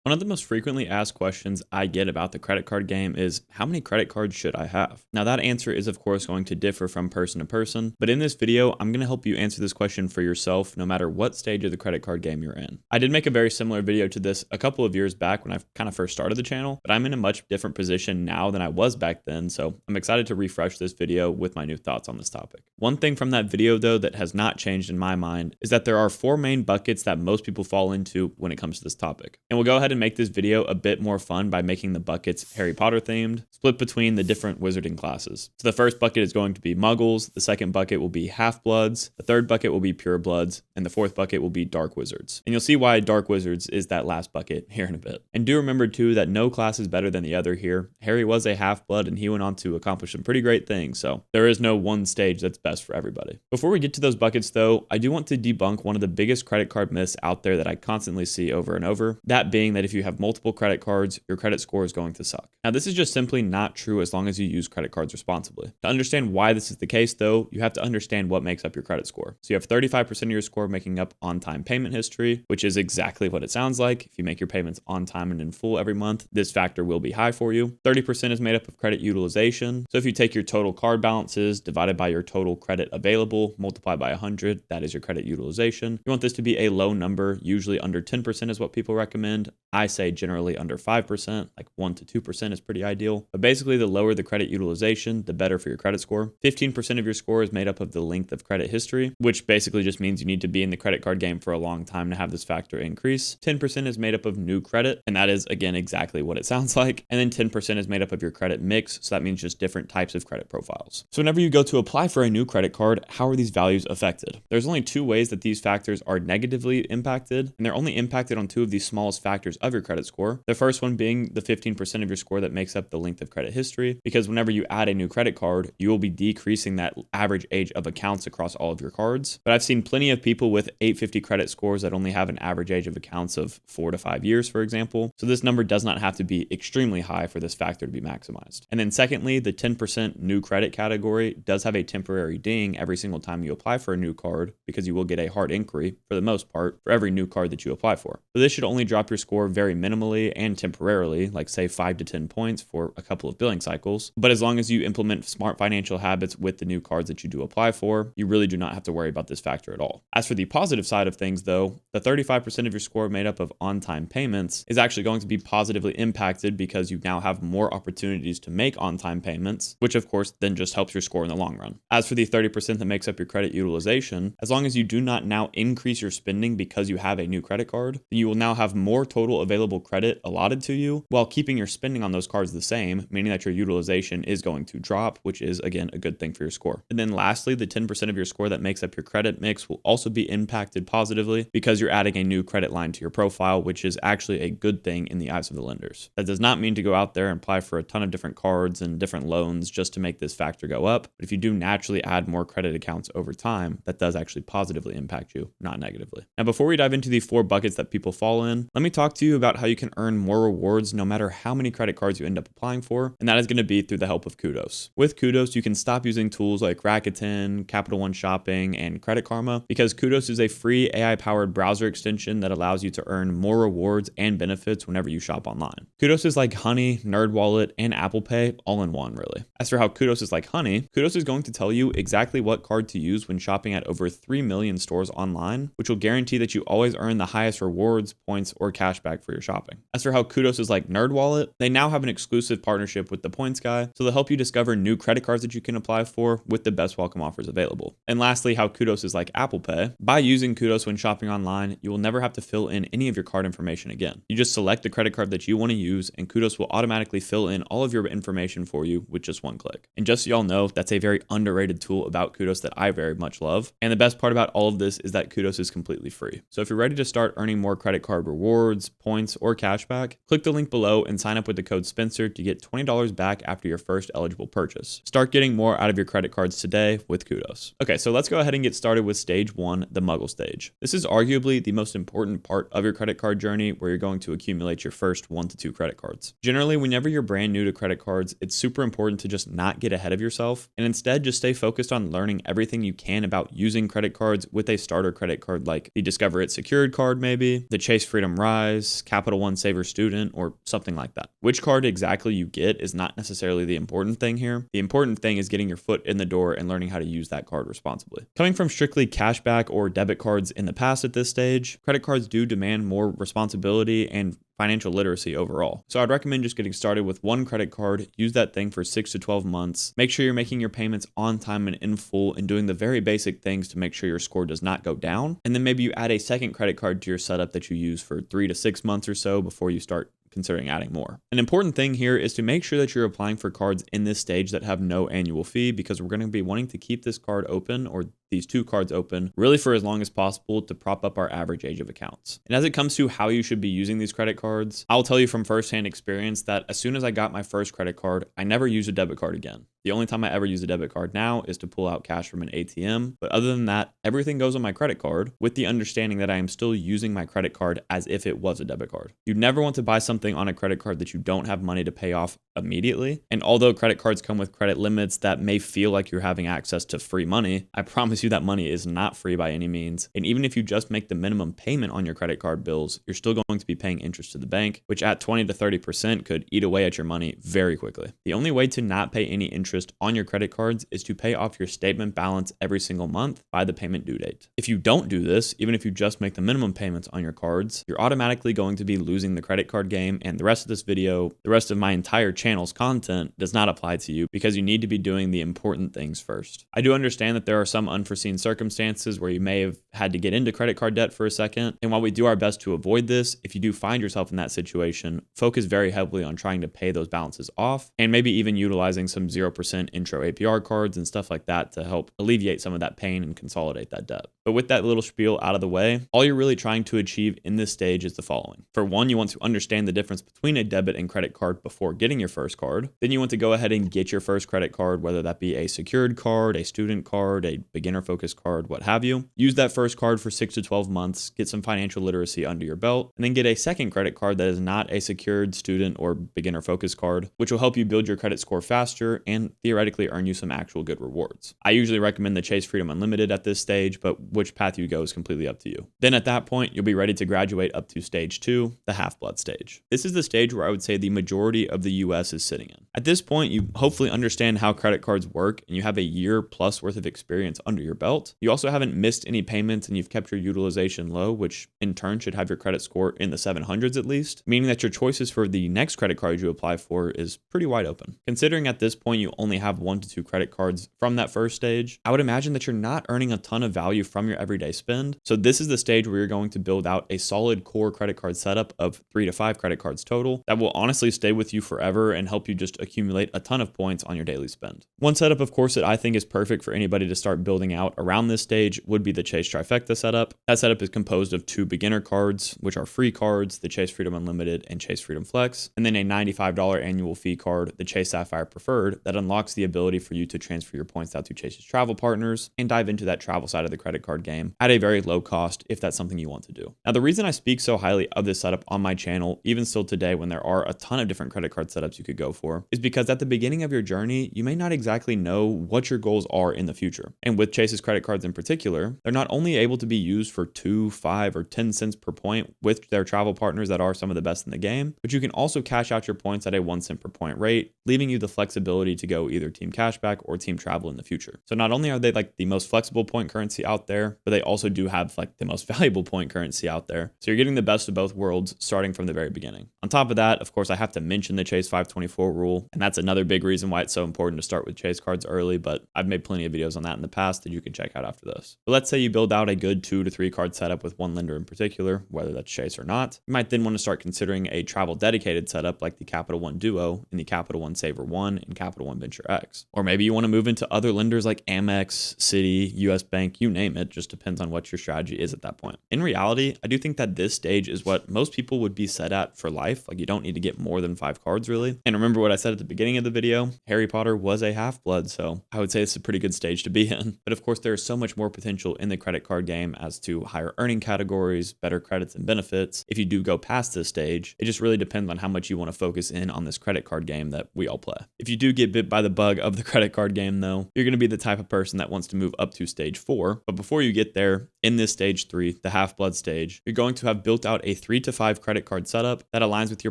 One of the most frequently asked questions I get about the credit card game is how many credit cards should I have? Now that answer is of course going to differ from person to person, but in this video, I'm going to help you answer this question for yourself no matter what stage of the credit card game you're in. I did make a very similar video to this a couple of years back when I kind of first started the channel, but I'm in a much different position now than I was back then, so I'm excited to refresh this video with my new thoughts on this topic. One thing from that video though that has not changed in my mind is that there are four main buckets that most people fall into when it comes to this topic. And we'll go ahead and make this video a bit more fun by making the buckets Harry Potter themed, split between the different wizarding classes. So the first bucket is going to be Muggles, the second bucket will be Half-Bloods, the third bucket will be Pure-Bloods, and the fourth bucket will be Dark Wizards. And you'll see why Dark Wizards is that last bucket here in a bit. And do remember too that no class is better than the other here. Harry was a Half-Blood and he went on to accomplish some pretty great things, so there is no one stage that's best for everybody. Before we get to those buckets though, I do want to debunk one of the biggest credit card myths out there that I constantly see over and over, that being that if you have multiple credit cards, your credit score is going to suck. Now, this is just simply not true as long as you use credit cards responsibly. To understand why this is the case, though, you have to understand what makes up your credit score. So you have 35% of your score making up on-time payment history, which is exactly what it sounds like. If you make your payments on time and in full every month, this factor will be high for you. 30% is made up of credit utilization. So if you take your total card balances divided by your total credit available, multiplied by 100, that is your credit utilization. You want this to be a low number, usually under 10% is what people recommend. I say generally under 5%, like 1 to 2% is pretty ideal. But basically, the lower the credit utilization, the better for your credit score. 15% of your score is made up of the length of credit history, which basically just means you need to be in the credit card game for a long time to have this factor increase. 10% is made up of new credit, and that is, again, exactly what it sounds like. And then 10% is made up of your credit mix, so that means just different types of credit profiles. So whenever you go to apply for a new credit card, how are these values affected? There's only two ways that these factors are negatively impacted, and they're only impacted on two of the smallest factors of your credit score. The first one being the 15% of your score that makes up the length of credit history, because whenever you add a new credit card, you will be decreasing that average age of accounts across all of your cards. But I've seen plenty of people with 850 credit scores that only have an average age of accounts of 4 to 5 years, for example. So this number does not have to be extremely high for this factor to be maximized. And then secondly, the 10% new credit category does have a temporary ding every single time you apply for a new card, because you will get a hard inquiry for the most part for every new card that you apply for. So this should only drop your score very minimally and temporarily, like say 5 to 10 points for a couple of billing cycles. But as long as you implement smart financial habits with the new cards that you do apply for, you really do not have to worry about this factor at all. As for the positive side of things though, the 35% of your score made up of on-time payments is actually going to be positively impacted because you now have more opportunities to make on-time payments, which of course then just helps your score in the long run. As for the 30% that makes up your credit utilization, as long as you do not now increase your spending because you have a new credit card, then you will now have more total available credit allotted to you while keeping your spending on those cards the same, meaning that your utilization is going to drop, which is again a good thing for your score. And then lastly, the 10% of your score that makes up your credit mix will also be impacted positively because you're adding a new credit line to your profile, which is actually a good thing in the eyes of the lenders. That does not mean to go out there and apply for a ton of different cards and different loans just to make this factor go up. But if you do naturally add more credit accounts over time, that does actually positively impact you, not negatively. Now, before we dive into the four buckets that people fall in, let me talk to you about how you can earn more rewards no matter how many credit cards you end up applying for, and that is going to be through the help of Kudos. With Kudos, you can stop using tools like Rakuten, Capital One Shopping, and Credit Karma because Kudos is a free AI-powered browser extension that allows you to earn more rewards and benefits whenever you shop online. Kudos is like Honey, NerdWallet, and Apple Pay all in one, really. As for how Kudos is like Honey, Kudos is going to tell you exactly what card to use when shopping at over 3 million stores online, which will guarantee that you always earn the highest rewards, points, or cashback for your shopping. As for how Kudos is like NerdWallet, they now have an exclusive partnership with the Points Guy, so they'll help you discover new credit cards that you can apply for with the best welcome offers available. And lastly, how Kudos is like Apple Pay. By using Kudos when shopping online, you will never have to fill in any of your card information again. You just select the credit card that you want to use, and Kudos will automatically fill in all of your information for you with just one click. And just so y'all know, that's a very underrated tool about Kudos that I very much love. And the best part about all of this is that Kudos is completely free. So if you're ready to start earning more credit card rewards, points, or cashback, click the link below and sign up with the code Spencer to get $20 back after your first eligible purchase. Start getting more out of your credit cards today with Kudos. Okay, so let's go ahead and get started with stage one, the Muggle stage. This is arguably the most important part of your credit card journey where you're going to accumulate your first 1 to 2 credit cards. Generally, whenever you're brand new to credit cards, it's super important to just not get ahead of yourself and instead just stay focused on learning everything you can about using credit cards with a starter credit card like the Discover It Secured card maybe, the Chase Freedom Rise, Chase, Capital One Saver Student, or something like that. Which card exactly you get is not necessarily the important thing here. The important thing is getting your foot in the door and learning how to use that card responsibly. Coming from strictly cashback or debit cards in the past at this stage, credit cards do demand more responsibility and financial literacy overall. So I'd recommend just getting started with one credit card, use that thing for 6 to 12 months, make sure you're making your payments on time and in full and doing the very basic things to make sure your score does not go down. And then maybe you add a second credit card to your setup that you use for 3 to 6 months or so before you start considering adding more. An important thing here is to make sure that you're applying for cards in this stage that have no annual fee, because we're going to be wanting to keep this card open, or these two cards open, really for as long as possible to prop up our average age of accounts. And as it comes to how you should be using these credit cards, I'll tell you from firsthand experience that as soon as I got my first credit card, I never used a debit card again. The only time I ever use a debit card now is to pull out cash from an ATM. But other than that, everything goes on my credit card, with the understanding that I am still using my credit card as if it was a debit card. You never want to buy something on a credit card that you don't have money to pay off immediately. And although credit cards come with credit limits that may feel like you're having access to free money, I promise you that money is not free by any means. And even if you just make the minimum payment on your credit card bills, you're still going to be paying interest to the bank, which at 20 to 30% could eat away at your money very quickly. The only way to not pay any interest on your credit cards is to pay off your statement balance every single month by the payment due date. If you don't do this, even if you just make the minimum payments on your cards, you're automatically going to be losing the credit card game, and the rest of this video, the rest of my entire channel's content does not apply to you, because you need to be doing the important things first. I do understand that there are some unforeseen circumstances where you may have had to get into credit card debt for a second, and while we do our best to avoid this, if you do find yourself in that situation, focus very heavily on trying to pay those balances off, and maybe even utilizing some 0% intro APR cards and stuff like that to help alleviate some of that pain and consolidate that debt. But with that little spiel out of the way, all you're really trying to achieve in this stage is the following. For one, you want to understand the difference between a debit and credit card before getting your first card. Then you want to go ahead and get your first credit card, whether that be a secured card, a student card, a beginner focused card, what have you. Use that first card for 6 to 12 months, get some financial literacy under your belt, and then get a second credit card that is not a secured student or beginner focused card, which will help you build your credit score faster and theoretically earn you some actual good rewards. I usually recommend the Chase Freedom Unlimited at this stage, but which path you go is completely up to you. Then at that point, you'll be ready to graduate up to stage 2, the Half-Blood stage. This is the stage where I would say the majority of the US is sitting in. At this point, you hopefully understand how credit cards work and you have a year plus worth of experience under your belt. You also haven't missed any payments and you've kept your utilization low, which in turn should have your credit score in the 700s at least, meaning that your choices for the next credit card you apply for is pretty wide open. Considering at this point you only have 1 to 2 credit cards from that first stage, I would imagine that you're not earning a ton of value from your everyday spend. So this is the stage where you're going to build out a solid core credit card setup of 3 to 5 credit cards total that will honestly stay with you forever and help you just accumulate a ton of points on your daily spend. One setup, of course, that I think is perfect for anybody to start building out around this stage would be the Chase Trifecta setup. That setup is composed of 2 beginner cards, which are free cards, the Chase Freedom Unlimited and Chase Freedom Flex, and then a $95 annual fee card, the Chase Sapphire Preferred, that unlocks the ability for you to transfer your points out to Chase's travel partners and dive into that travel side of the credit card game at a very low cost if that's something you want to do. Now, the reason I speak so highly of this setup on my channel, even still today when there are a ton of different credit card setups you could go for, is because at the beginning of your journey, you may not exactly know what your goals are in the future. And with Chase's credit cards in particular, they're not only able to be used for 2, 5, or 10 cents per point with their travel partners that are some of the best in the game, but you can also cash out your points at a 1 cent per point rate, leaving you the flexibility to go either team cashback or team travel in the future. So not only are they like the most flexible point currency out there, but they also do have like the most valuable point currency out there. So you're getting the best of both worlds starting from the very beginning. On top of that, of course, I have to mention the Chase 524 rule, and that's another big reason why it's so important to start with Chase cards early, but I've made plenty of videos on that in the past that you can check out after this. But let's say you build out a good 2 to 3 card setup with one lender in particular, whether that's Chase or not. You might then want to start considering a travel dedicated setup like the Capital One Duo and the Capital One Saver One and Capital One Venture X. Or maybe you want to move into other lenders like Amex, Citi, US Bank, you name it, just depends on what your strategy is at that point. In reality, I do think that this stage is what most people would be set at for life. Like you don't need to get more than 5 cards really. And remember what I said at the beginning of the video, Harry Potter was a half-blood, so I would say it's a pretty good stage to be in. But of course, there is so much more potential in the credit card game as to higher earning categories, better credits and benefits. If you do go past this stage, it just really depends on how much you want to focus in on this credit card game that we all play. If you do get bit by the bug of the credit card game though, you're going to be the type of person that wants to move up to stage 4. But before you get there, In this stage 3, the Half-Blood stage, you're going to have built out a 3 to 5 credit card setup that aligns with your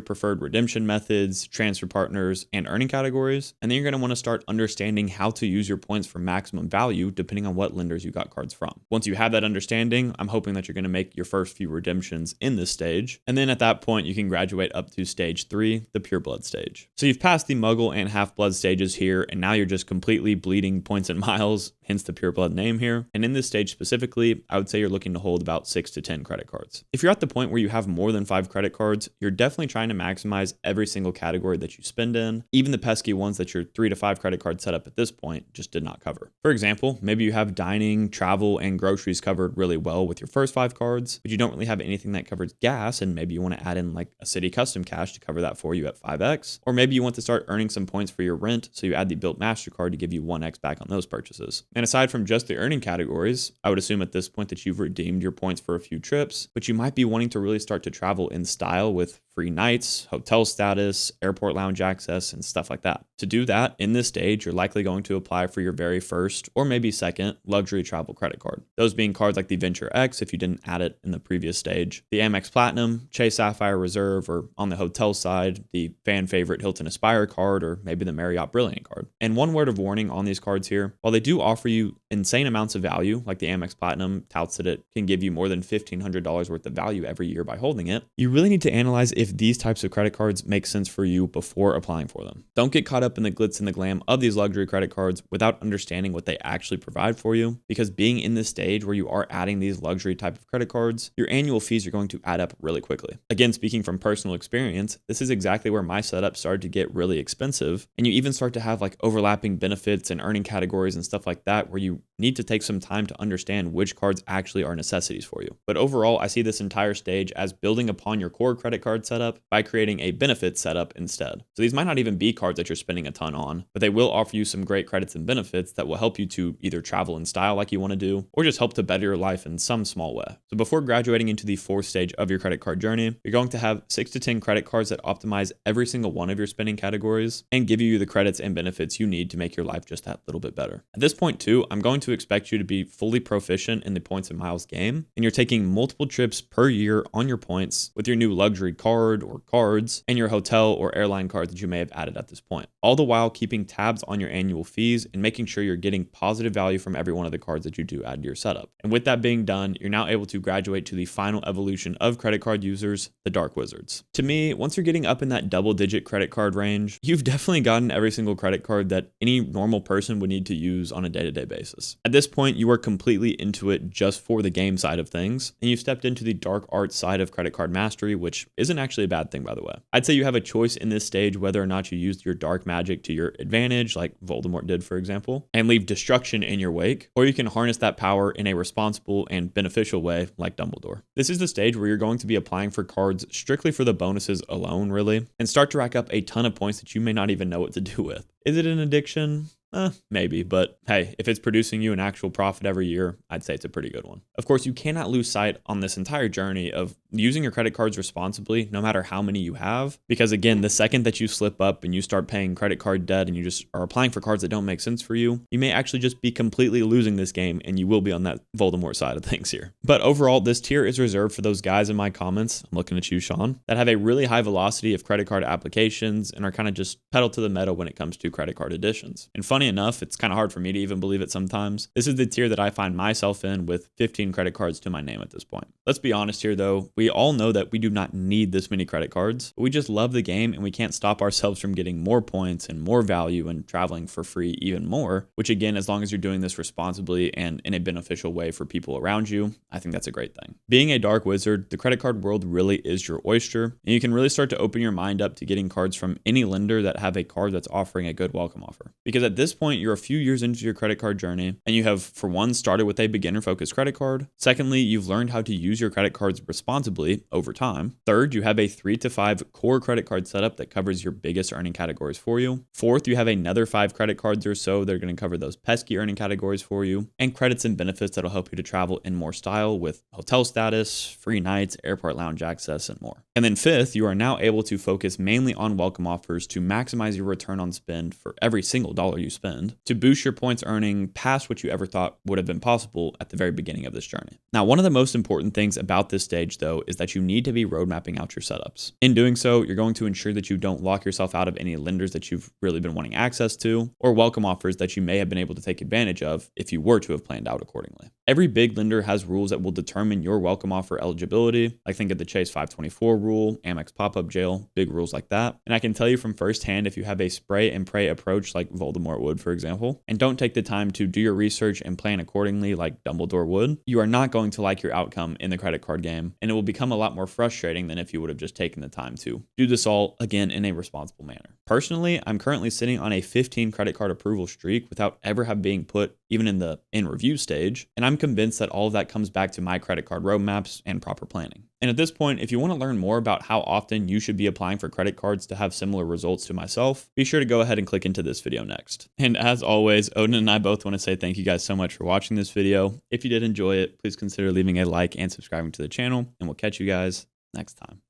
preferred redemption methods, transfer partners, and earning categories. And then you're going to want to start understanding how to use your points for maximum value depending on what lenders you got cards from. Once you have that understanding, I'm hoping that you're going to make your first few redemptions in this stage. And then at that point, you can graduate up to stage 3, the Pure Blood stage. So you've passed the Muggle and Half-Blood stages here, and now you're just completely bleeding points and miles, hence the Pure Blood name here. And in this stage specifically, I would say you're looking to hold about 6 to 10 credit cards. If you're at the point where you have more than 5 credit cards, you're definitely trying to maximize every single category that you spend in, even the pesky ones that your 3 to 5 credit card setup at this point just did not cover. For example, maybe you have dining, travel, and groceries covered really well with your first 5 cards, but you don't really have anything that covers gas, and maybe you want to add in like a city custom cash to cover that for you at 5x, or maybe you want to start earning some points for your rent, so you add the built MasterCard to give you 1x back on those purchases. And aside from just the earning categories, I would assume at this point that you've redeemed your points for a few trips, but you might be wanting to really start to travel in style with free nights, hotel status, airport lounge access, and stuff like that. To do that, in this stage, you're likely going to apply for your very first, or maybe second, luxury travel credit card. Those being cards like the Venture X, if you didn't add it in the previous stage, the Amex Platinum, Chase Sapphire Reserve, or on the hotel side, the fan favorite Hilton Aspire card, or maybe the Marriott Brilliant card. And one word of warning on these cards here, while they do offer you insane amounts of value, like the Amex Platinum touts that it can give you more than $1,500 worth of value every year by holding it, you really need to analyze if these types of credit cards make sense for you before applying for them. Don't get caught up in the glitz and the glam of these luxury credit cards without understanding what they actually provide for you, because being in this stage where you are adding these luxury type of credit cards, your annual fees are going to add up really quickly. Again, speaking from personal experience, this is exactly where my setup started to get really expensive, and you even start to have like overlapping benefits and earning categories and stuff like that where you need to take some time to understand which cards actually are necessities for you. But overall, I see this entire stage as building upon your core credit card setup by creating a benefit setup instead. So these might not even be cards that you're spending a ton on, but they will offer you some great credits and benefits that will help you to either travel in style like you want to do, or just help to better your life in some small way. So before graduating into the 4th stage of your credit card journey, you're going to have 6 to 10 credit cards that optimize every single one of your spending categories and give you the credits and benefits you need to make your life just that little bit better. At this point too, I'm going to expect you to be fully proficient in the points and miles game, and you're taking multiple trips per year on your points with your new luxury card or cards and your hotel or airline cards that you may have added at this point, all the while keeping tabs on your annual fees and making sure you're getting positive value from every one of the cards that you do add to your setup. And with that being done, you're now able to graduate to the final evolution of credit card users, the Dark Wizards. To me, once you're getting up in that double-digit credit card range, you've definitely gotten every single credit card that any normal person would need to use on a day-to-day basis. At this point, you are completely into it just for the game side of things, and you've stepped into the dark art side of credit card mastery, which isn't actually a bad thing, by the way. I'd say you have a choice in this stage whether or not you used your dark magic to your advantage, like Voldemort did, for example, and leave destruction in your wake, or you can harness that power in a responsible and beneficial way, like Dumbledore. This is the stage where you're going to be applying for cards strictly for the bonuses alone, really, and start to rack up a ton of points that you may not even know what to do with. Is it an addiction? Maybe, but hey, if it's producing you an actual profit every year, I'd say it's a pretty good one. Of course, you cannot lose sight on this entire journey of using your credit cards responsibly, no matter how many you have, because again, the second that you slip up and you start paying credit card debt and you just are applying for cards that don't make sense for you, you may actually just be completely losing this game, and you will be on that Voldemort side of things here. But overall, this tier is reserved for those guys in my comments, I'm looking at you, Sean, that have a really high velocity of credit card applications and are kind of just pedal to the metal when it comes to credit card additions. And funny enough, it's kind of hard for me to even believe it sometimes. This is the tier that I find myself in with 15 credit cards to my name at this point. Let's be honest here though, we all know that we do not need this many credit cards, but we just love the game and we can't stop ourselves from getting more points and more value and traveling for free even more, which again, as long as you're doing this responsibly and in a beneficial way for people around you, I think that's a great thing. Being a dark wizard, the credit card world really is your oyster, and you can really start to open your mind up to getting cards from any lender that have a card that's offering a good welcome offer. Because at this point, you're a few years into your credit card journey, and you have, for one, started with a beginner-focused credit card. Secondly, you've learned how to use your credit cards responsibly responsibly over time. Third, you have a 3 to 5 core credit card setup that covers your biggest earning categories for you. Fourth, you have another 5 credit cards or so that are going to cover those pesky earning categories for you, and credits and benefits that'll help you to travel in more style with hotel status, free nights, airport lounge access, and more. And then fifth, you are now able to focus mainly on welcome offers to maximize your return on spend for every single dollar you spend, to boost your points earning past what you ever thought would have been possible at the very beginning of this journey. Now, one of the most important things about this stage, though, is that you need to be road mapping out your setups. In doing so, you're going to ensure that you don't lock yourself out of any lenders that you've really been wanting access to, or welcome offers that you may have been able to take advantage of if you were to have planned out accordingly. Every big lender has rules that will determine your welcome offer eligibility. I think of the Chase 524 rule, Amex pop-up jail, big rules like that. And I can tell you from firsthand, if you have a spray and pray approach like Voldemort would, for example, and don't take the time to do your research and plan accordingly like Dumbledore would, you are not going to like your outcome in the credit card game, and it will become a lot more frustrating than if you would have just taken the time to do this all, again, in a responsible manner. Personally, I'm currently sitting on a 15 credit card approval streak without ever have being put even in the in-review stage, and I'm convinced that all of that comes back to my credit card roadmaps and proper planning. And at this point, if you want to learn more about how often you should be applying for credit cards to have similar results to myself, be sure to go ahead and click into this video next. And as always, Odin and I both want to say thank you guys so much for watching this video. If you did enjoy it, please consider leaving a like and subscribing to the channel, and we'll catch you guys next time.